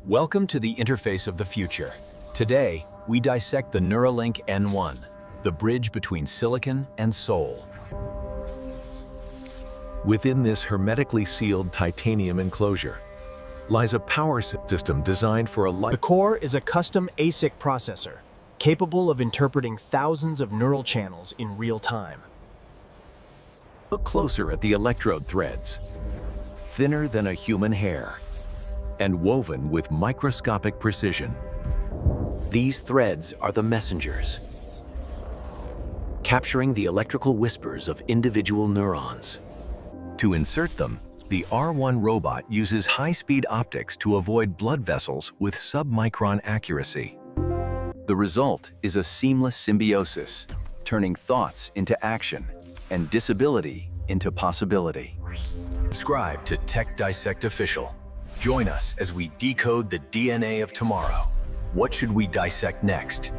Welcome to the interface of the future. Today, we dissect the Neuralink N1, the bridge between silicon and soul. Within this hermetically sealed titanium enclosure lies a power system designed for a The core is a custom ASIC processor, capable of interpreting thousands of neural channels in real time. Look closer at the electrode threads, thinner than a human hair, and woven with microscopic precision. These threads are the messengers, capturing the electrical whispers of individual neurons. To insert them, the R1 robot uses high-speed optics to avoid blood vessels with sub-micron accuracy. The result is a seamless symbiosis, turning thoughts into action and disability into possibility. Subscribe to Tech Dissect Official. Join us as we decode the DNA of tomorrow. What should we dissect next?